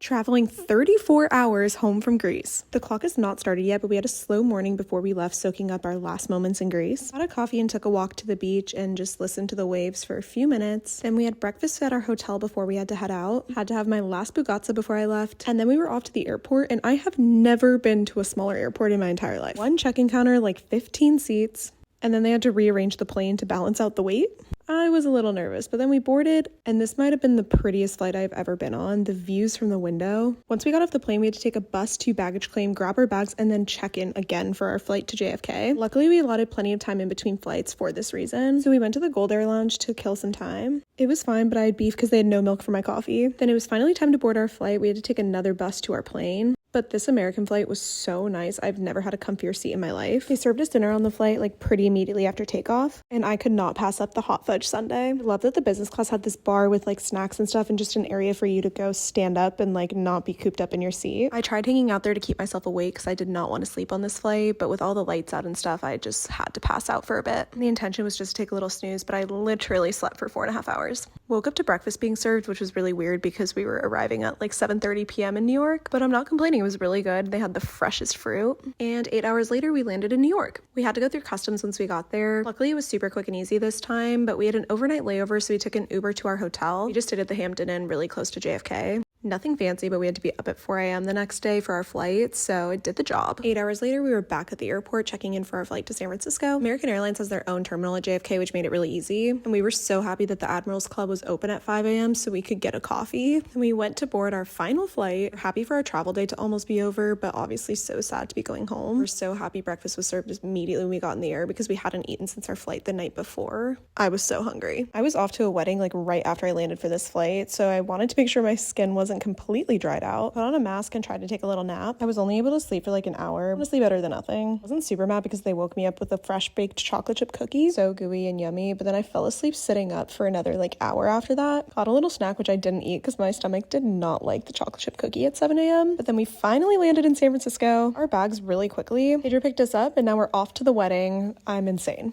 Traveling 34 hours home from Greece. The clock has not started yet, but we had a slow morning before we left, soaking up our last moments in Greece. Got a coffee and took a walk to the beach and just listened to the waves for a few minutes. Then we had breakfast at our hotel before we had to head out. Had to have my last bugazza before I left. And then we were off to the airport, and I have never been to a smaller airport in my entire life. One check-in counter, like 15 seats. And then they had to rearrange the plane to balance out the weight. I was a little nervous, but then we boarded, and this might have been the prettiest flight I've ever been on. The views from the window. Once we got off the plane, we had to take a bus to baggage claim, grab our bags, and then check in again for our flight to JFK. Luckily, we allotted plenty of time in between flights for this reason. So we went to the Gold Air Lounge to kill some time. It was fine, but I had beef because they had no milk for my coffee. Then it was finally time to board our flight. We had to take another bus to our plane. But this American flight was so nice. I've never had a comfier seat in my life. They served us dinner on the flight like pretty immediately after takeoff, and I could not pass up the hot fudge sundae. I love that the business class had this bar with like snacks and stuff and just an area for you to go stand up and like not be cooped up in your seat. I tried hanging out there to keep myself awake because I did not want to sleep on this flight, but with all the lights out and stuff, I just had to pass out for a bit. The intention was just to take a little snooze, but I literally slept for 4.5 hours. Woke up to breakfast being served, which was really weird because we were arriving at like 7:30 p.m. in New York, but I'm not complaining. It was really good. They had the freshest fruit. And 8 hours later, we landed in New York. We had to go through customs once we got there. Luckily, it was super quick and easy this time, but we had an overnight layover, so we took an Uber to our hotel. We just stayed at the Hampton Inn really close to JFK. Nothing fancy, but we had to be up at 4 a.m. the next day for our flight, so it did the job. 8 hours later, we were back at the airport checking in for our flight to San Francisco. American Airlines has their own terminal at JFK, which made it really easy, and we were so happy that the Admirals Club was open at 5 a.m. so we could get a coffee. And we went to board our final flight. We're happy for our travel day to almost be over, but obviously so sad to be going home. We're so happy breakfast was served immediately when we got in the air because we hadn't eaten since our flight the night before. I was so hungry. I was off to a wedding like right after I landed for this flight, so I wanted to make sure my skin wasn't completely dry out. Put on a mask and tried to take a little nap. I was only able to sleep for like an hour. Honestly, better than nothing. I wasn't super mad because they woke me up with a fresh baked chocolate chip cookie. So gooey and yummy. But then I fell asleep sitting up for another like hour after that. Got a little snack, which I didn't eat because my stomach did not like the chocolate chip cookie at 7 a.m. But then we finally landed in San Francisco. Our bags really quickly. Pedro picked us up and now we're off to the wedding. I'm insane.